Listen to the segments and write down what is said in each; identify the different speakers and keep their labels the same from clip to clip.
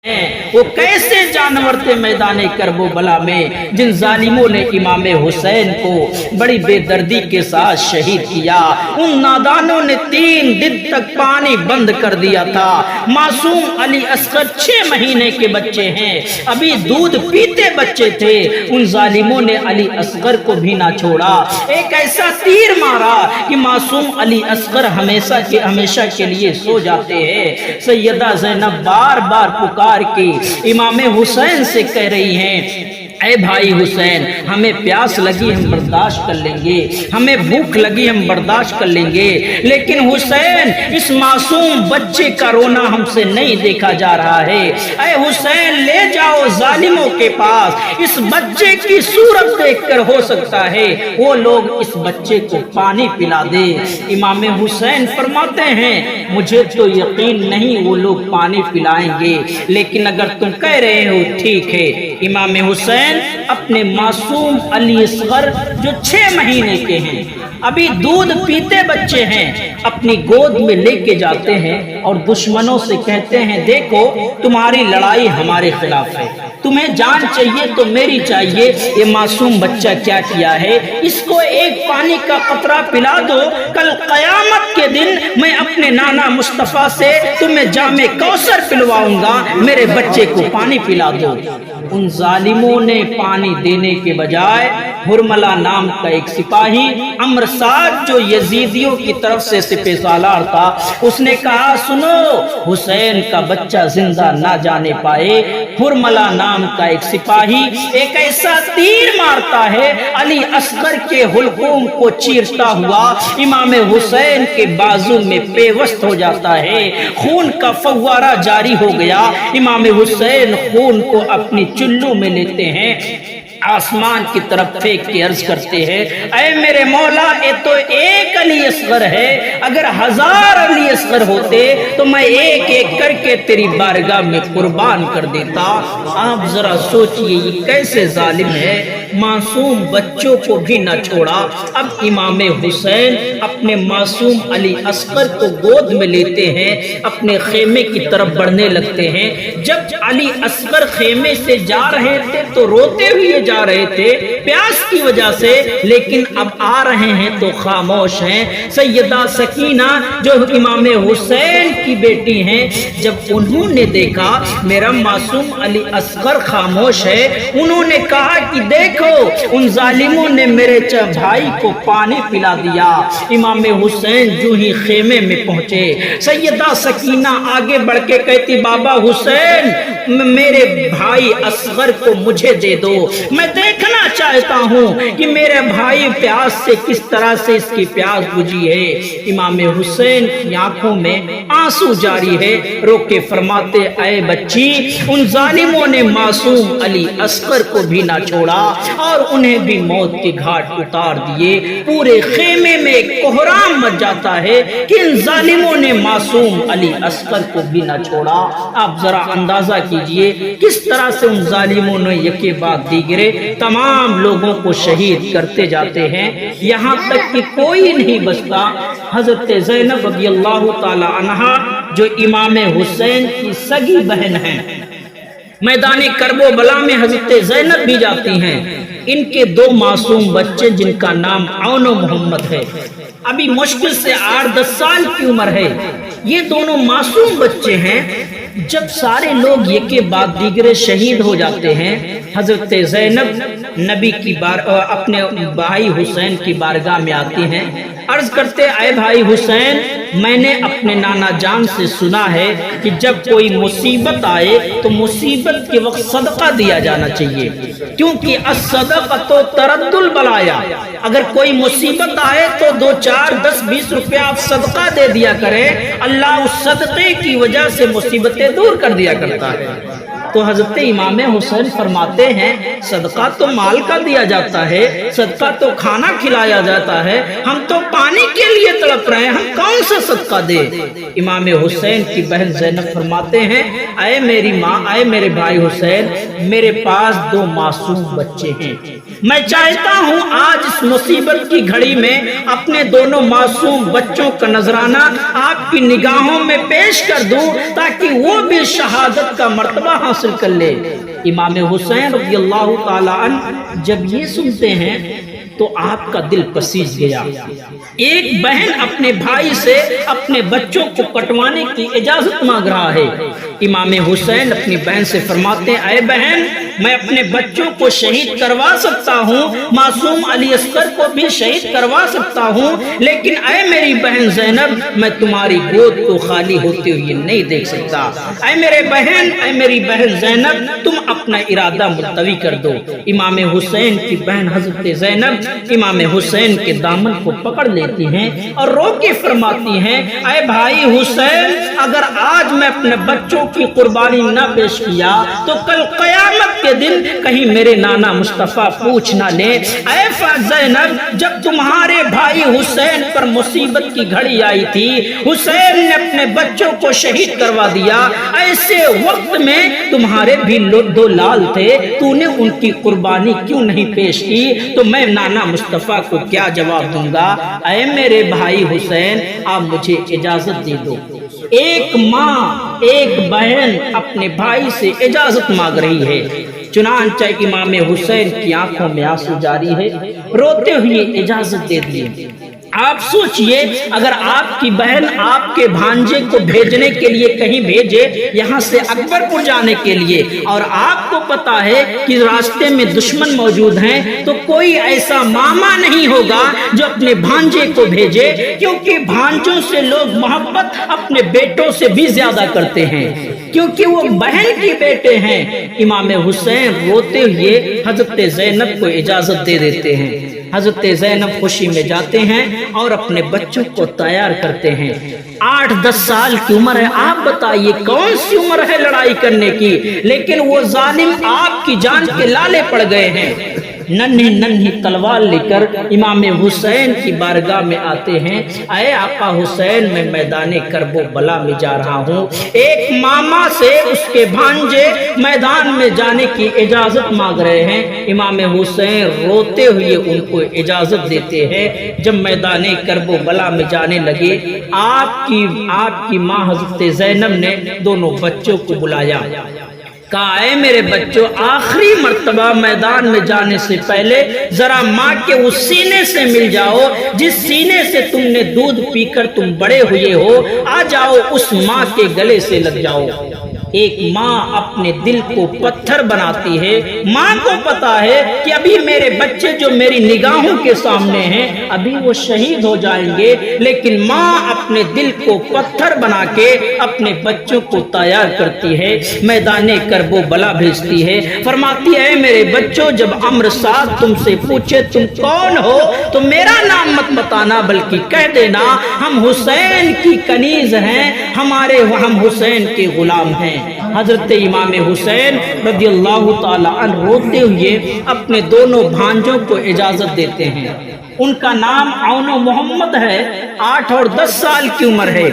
Speaker 1: وہ کیسے جانور تھے میدان کربو بلا میں جن ظالموں نے امام حسین کو بڑی بے دردی کے ساتھ شہید کیا۔ ان نادانوں نے 3 دن تک پانی بند کر دیا تھا۔ معصوم علی اصغر 6 مہینے کے بچے ہیں، ابھی دودھ پیتے بچے تھے۔ ان ظالموں نے علی اصغر کو بھی نہ چھوڑا، ایک ایسا تیر مارا کہ معصوم علی اصغر ہمیشہ کے لیے سو جاتے ہیں۔ سیدہ زینب بار بار پکار کے امام حسین سے کہہ رہی ہیں، اے بھائی حسین، ہمیں پیاس لگی ہم برداشت کر لیں گے، ہمیں بھوک لگی ہم برداشت کر لیں گے، لیکن حسین اس معصوم بچے کا رونا ہم سے نہیں دیکھا جا رہا ہے۔ اے حسین، لے جاؤ ظالموں کے پاس، اس بچے کی صورت دیکھ کر ہو سکتا ہے وہ لوگ اس بچے کو پانی پلا دے۔ امام حسین فرماتے ہیں، مجھے تو یقین نہیں وہ لوگ پانی پلائیں گے، لیکن اگر تم کہہ رہے ہو ٹھیک ہے۔ امام حسین اپنے معصوم علی اصغر جو 6 مہینے کے ہیں، ابھی دودھ پیتے بچے ہیں، اپنی گود میں لے کے جاتے ہیں اور دشمنوں سے کہتے ہیں، دیکھو تمہاری لڑائی ہمارے خلاف ہے، تمہیں جان چاہیے تو میری چاہیے، یہ معصوم بچہ کیا کیا ہے، اس کو ایک پانی کا قطرہ پلا دو، کل قیامت کے دن میں اپنے نانا مصطفیٰ سے تمہیں جام کوثر پلواؤں گا، میرے بچے کو پانی پلا دو۔ ان ظالموں نے پانی دینے کے بجائے ہرملہ نام کا ایک سپاہی امرساد جو یزیدیوں کی طرف سے سپہ سالار تھا، اس نے کہا، سنو، حسین کا بچہ زندہ نہ جانے پائے۔ ہرملہ نام کا ایک سپاہی ایک ایسا تیر مارتا ہے، علی اصغر کے حلقوم کو چیرتا ہوا امام حسین کے بازو میں پیوست ہو جاتا ہے، خون کا فوارہ جاری ہو گیا۔ امام حسین خون کو اپنی چلو میں لیتے ہیں، آسمان کی طرف پھینک کے عرض کرتے ہیں، اے میرے مولا، یہ تو ایک علی اصغر ہے، اگر 1000 علی اصغر ہوتے تو میں ایک ایک کر کے تیری بارگاہ میں قربان کر دیتا۔ آپ ذرا سوچئے یہ کیسے ظالم ہے، معصوم بچوں کو بھی نہ چھوڑا۔ اب امام حسین اپنے معصوم علی اصغر کو گود میں لیتے ہیں، اپنے خیمے کی طرف بڑھنے لگتے ہیں۔ جب علی اصغر خیمے سے جا رہے تھے تو روتے ہوئے جا رہے تھے پیاس کی وجہ سے، لیکن اب آ رہے ہیں تو خاموش ہیں۔ سیدہ سکینہ جو امام حسین کی بیٹی ہیں، جب انہوں نے دیکھا میرا معصوم علی اصغر خاموش ہے، انہوں نے کہا کہ دیکھو ان ظالموں نے میرے بھائی کو پانی پلا دیا۔ امام حسین جو ہی خیمے میں پہنچے، سیدہ سکینہ آگے بڑھ کے کہتی، بابا حسین، میرے بھائی اصغر کو مجھے دے دو، میں دیکھنا چاہتا ہوں کہ میرے بھائی پیاس سے کس طرح سے اس کی پیاس بجھی ہے۔ امام حسین کی آنکھوں میں آنسو جاری ہے، رو کے فرماتے، اے بچی، ان ظالموں نے معصوم علی اصغر کو بھی نہ چھوڑا اور انہیں بھی موت کے گھاٹ اتار دیے۔ پورے خیمے میں ایک کوہرام مچ جاتا ہے کہ ان ظالموں نے معصوم علی اصغر کو بھی نہ چھوڑا۔ آپ ذرا اندازہ کیجئے کس طرح سے ان ظالموں نے یکے بعد دیگرے تمام لوگوں کو شہید کرتے جاتے ہیں، یہاں تک کہ کوئی نہیں بچتا۔ حضرت زینب رضی اللہ تعالی عنہا جو امام حسین کی سگی بہن ہیں، میدان کربو بلا میں حضرت زینب بھی جاتی ہیں۔ ان کے 2 معصوم بچے جن کا نام عون و محمد ہے، ابھی مشکل سے 8-10 سال کی عمر ہے، یہ دونوں معصوم بچے ہیں۔ جب سارے لوگ یکے بعد دیگرے شہید ہو جاتے ہیں، حضرت زینب نبی کی اپنے بھائی حسین کی بارگاہ میں آتی ہیں، عرض کرتے، اے بھائی حسین، میں نے اپنے نانا جان سے سنا ہے کہ جب کوئی مصیبت آئے تو مصیبت کے وقت صدقہ دیا جانا چاہیے، کیونکہ الصدقۃ ترد البلایا، اگر کوئی مصیبت آئے تو 2, 4, 10, 20 روپیہ آپ صدقہ دے دیا کریں، اللہ اس صدقے کی وجہ سے مصیبتیں دور کر دیا کرتا ہے۔ تو حضرت امام حسین فرماتے ہیں صدقہ تو مال کا دیا جاتا ہے، صدقہ تو کھانا کھلایا جاتا ہے، ہم تو پانی کے لیے تڑپ رہے ہیں، ہم کون سا صدقہ دے؟ امام حسین کی بہن زینب فرماتے ہیں اے میری ماں، اے میرے بھائی حسین، میرے پاس 2 معصوم بچے ہیں، میں چاہتا ہوں آج اس مصیبت کی گھڑی میں اپنے دونوں معصوم بچوں کا نذرانہ آپ کی نگاہوں میں پیش کر دوں تاکہ وہ بھی شہادت کا مرتبہ حاصل کر لے۔ امام حسین رضی اللہ تعالی عنہ جب یہ سنتے ہیں تو آپ کا دل پسیج گیا۔ ایک بہن اپنے بھائی سے اپنے بچوں کو کٹوانے کی اجازت مانگ رہا ہے۔ امام حسین اپنی بہن سے فرماتے ہیں اے بہن، میں اپنے بچوں کو شہید کروا سکتا ہوں، معصوم علی اصغر کو بھی شہید کروا سکتا ہوں، لیکن اے میری بہن زینب، میں تمہاری گود کو خالی ہوتے ہوئے نہیں دیکھ سکتا۔ اے میری بہن زینب، تم اپنا ارادہ ملتوی کر دو۔ امام حسین کی بہن حضرت زینب امام حسین کے دامن کو پکڑ لیتی ہیں اور رو کے فرماتی ہیں اے بھائی حسین، اگر آج میں اپنے بچوں کی قربانی نہ پیش کیا تو کل قیامت کے دن کہیں میرے نانا مصطفیٰ پوچھ نہ لے اے زینب، جب تمہارے بھائی حسین پر مصیبت کی گھڑی آئی تھی، حسین نے اپنے بچوں کو شہید کروا دیا، ایسے وقت میں تمہارے بھی 2 لال تھے، تو نے ان کی قربانی کیوں نہیں پیش کی؟ تو میں نانا مصطفیٰ کو کیا جواب دوں گا؟ اے میرے بھائی حسین، آپ مجھے اجازت دے دو۔ ایک ماں، ایک بہن اپنے بھائی سے اجازت مانگ رہی ہے، چنانچہ امام حسین کی آنکھوں میں آنسو جاری ہے، روتے ہوئے اجازت دے دیے۔ آپ سوچئے اگر آپ کی بہن آپ کے بھانجے کو بھیجنے کے لیے کہیں بھیجے یہاں سے اکبر پور جانے کے لیے، اور آپ کو پتا ہے کہ راستے میں دشمن موجود ہیں، تو کوئی ایسا ماما نہیں ہوگا جو اپنے بھانجے کو بھیجے، کیونکہ بھانجوں سے لوگ محبت اپنے بیٹوں سے بھی زیادہ کرتے ہیں، کیونکہ وہ بہن کے بیٹے ہیں۔ امام حسین روتے ہوئے حضرت زینب کو اجازت دے دیتے ہیں۔ حضرت زینب خوشی میں جاتے ہیں اور اپنے بچوں کو تیار کرتے ہیں۔ 8-10 سال کی عمر ہے، آپ بتائیے کون سی عمر ہے لڑائی کرنے کی؟ لیکن وہ ظالم آپ کی جان کے لالے پڑ گئے ہیں۔ ننھی تلوار لے کر امام حسین کی بارگاہ میں آتے ہیں، اے آقا حسین، میں میدان کرب و بلا میں جا رہا ہوں۔ ایک ماما سے اس کے بھانجے میدان میں جانے کی اجازت مانگ رہے ہیں۔ امام حسین روتے ہوئے ان کو اجازت دیتے ہیں۔ جب میدان کرب و بلا میں جانے لگے، آپ کی ماں حضرت زینب نے دونوں بچوں کو بلایا، کہا اے میرے بچوں، آخری مرتبہ میدان میں جانے سے پہلے ذرا ماں کے اس سینے سے مل جاؤ جس سینے سے تم نے دودھ پی کر تم بڑے ہوئے ہو، آ جاؤ اس ماں کے گلے سے لگ جاؤ۔ ایک ماں اپنے دل کو پتھر بناتی ہے، ماں کو پتا ہے کہ ابھی میرے بچے جو میری نگاہوں کے سامنے ہیں ابھی وہ شہید ہو جائیں گے، لیکن ماں اپنے دل کو پتھر بنا کے اپنے بچوں کو تیار کرتی ہے، میدان کرب و بلا بھیجتی ہے، فرماتی ہے میرے بچوں، جب امر ساتھ تم سے پوچھے تم کون ہو تو میرا نام مت بتانا بلکہ کہہ دینا ہم حسین کی کنیز ہیں، ہم حسین کے غلام ہیں۔ حضرت امام حسین رضی اللہ تعالی عنہ روتے ہوئے اپنے دونوں بھانجوں کو اجازت دیتے ہیں۔ ان کا نام عون و محمد ہے، 8 اور 10 سال کی عمر ہے۔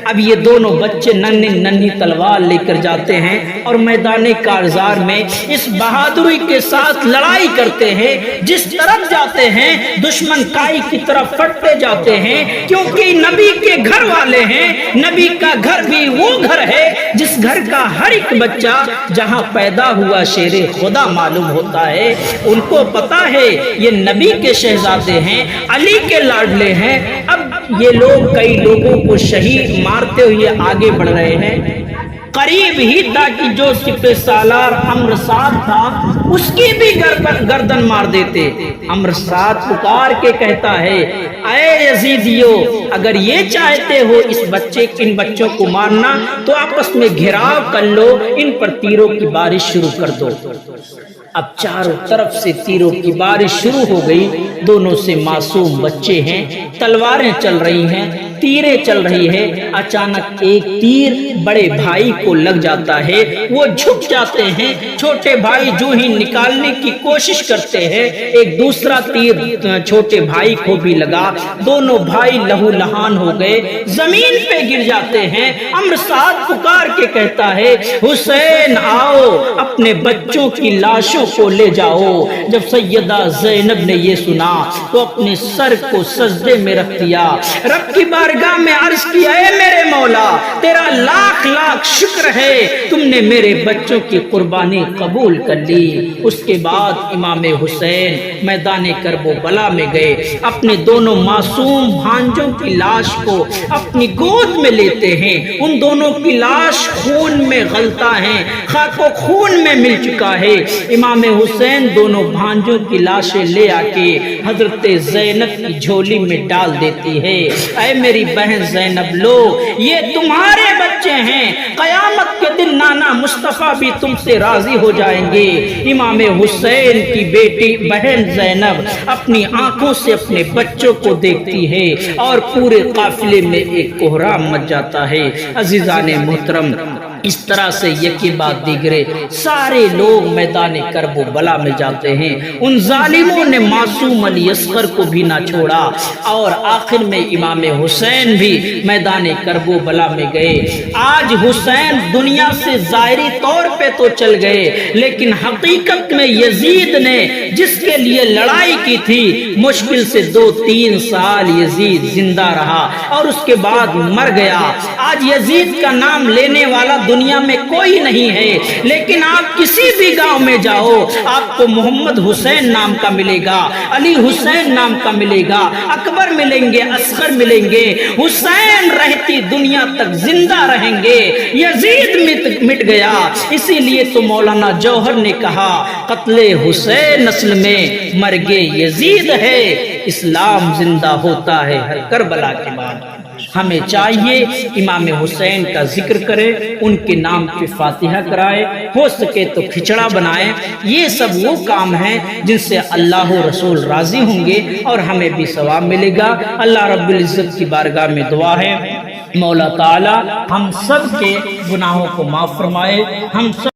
Speaker 1: اب یہ دونوں بچے ننھی تلوار لے کر جاتے ہیں اور میدان کارزار میں اس بہادری کے ساتھ لڑائی کرتے ہیں، جس طرف جاتے ہیں دشمن کائی کی طرف پھٹتے جاتے ہیں، کیونکہ نبی کے گھر والے ہیں، نبی کا گھر بھی وہ گھر ہے جس گھر کا ہر ایک بچہ جہاں پیدا ہوا شیر خدا معلوم ہوتا ہے۔ ان کو پتا ہے یہ نبی کے شہزادے ہیں، علی کے لاڈلے ہیں۔ اب یہ لوگ کئی لوگوں کو شہید مارتے ہوئے آگے بڑھ رہے ہیں۔ قریب ہی تھا کہ جو سپہ سالار امر سعد تھا اس کی بھی گردن مار دیتے۔ امر سعد پکار کے کہتا ہے اے یزیدیو، اگر یہ چاہتے ہو ان بچوں کو مارنا تو آپس میں گھیراؤ کر لو، ان پر تیروں کی بارش شروع کر دو۔ اب چاروں طرف سے تیروں کی بارش شروع ہو گئی، دونوں سے معصوم بچے ہیں، تلواریں چل رہی ہیں، تیریں چل رہی ہے۔ اچانک ایک تیر بڑے بھائی کو لگ جاتا ہے، وہ جھک جاتے ہیں، چھوٹے بھائی جو ہی نکالنے کی کوشش کرتے ہیں، ایک دوسرا تیر چھوٹے بھائی کو بھی لگا، دونوں بھائی لہو لہان ہو گئے، زمین پہ گر جاتے ہیں۔ عمرو سعد پکار کے کہتا ہے حسین آؤ اپنے بچوں کی لاشوں کو لے جاؤ۔ جب سیدہ زینب نے یہ سنا تو اپنے سر کو سجدے میں رکھ دیا، رب کی بارگاہ میں عرض کیا اے میرے مولا تیرا لاکھ لاکھ شکر ہے، تم نے میرے بچوں کی قربانی قبول کر لی۔ اس کے بعد امام حسین میدان کرب و بلا میں گئے، اپنے دونوں معصوم بھانجوں کی لاش کو اپنی گود میں لیتے ہیں، ان دونوں کی لاش خون میں غلطہ ہے، خاک و خون میں مل چکا ہے۔ امام حسین دونوں بھانجوں کی لاشیں لے آ کے حضرت زینب کی جھولی میں ڈال دیتی ہے۔ اے میری بہن زینب لو یہ تمہارے بچے ہیں، قیامت کے دن نانا مصطفیٰ بھی تم سے راضی ہو جائیں گے۔ امام حسین کی بیٹی بہن زینب اپنی آنکھوں سے اپنے بچوں کو دیکھتی ہے اور پورے قافلے میں ایک کوہرام مچ جاتا ہے۔ عزیزان محترم، اس طرح سے یکی بعد دیگرے سارے لوگ میدان کرب و بلا میں جاتے ہیں، ان ظالموں نے معصوم علی اصغر کو بھی نہ چھوڑا، اور آخر میں امام حسین بھی میدان کرب و بلا میں گئے۔ آج حسین دنیا سے ظاہری طور پہ تو چل گئے، لیکن حقیقت میں یزید نے جس کے لیے لڑائی کی تھی، مشکل سے 2-3 سال یزید زندہ رہا اور اس کے بعد مر گیا۔ آج یزید کا نام لینے والا دنیا میں کوئی نہیں ہے، لیکن آپ کسی بھی گاؤں میں جاؤ آپ کو محمد حسین نام کا ملے گا، علی حسین نام کا ملے گا، اکبر ملیں گے، اصغر ملیں گے۔ حسین رہتی دنیا تک زندہ رہیں گے، یزید مٹ گیا۔ اسی لیے تو مولانا جوہر نے کہا قتل حسین اصل میں مرگ یزید ہے، اسلام زندہ ہوتا ہے ہر کربلا کے بعد۔ ہمیں چاہیے امام حسین کا ذکر کرے، ان کے نام کی فاتحہ کرائے، ہو سکے تو کھچڑا بنائے۔ یہ سب وہ کام ہیں جن سے اللہ و رسول راضی ہوں گے اور ہمیں بھی ثواب ملے گا۔ اللہ رب العزت کی بارگاہ میں دعا ہے مولا تعالی ہم سب کے گناہوں کو معاف فرمائے، ہم سب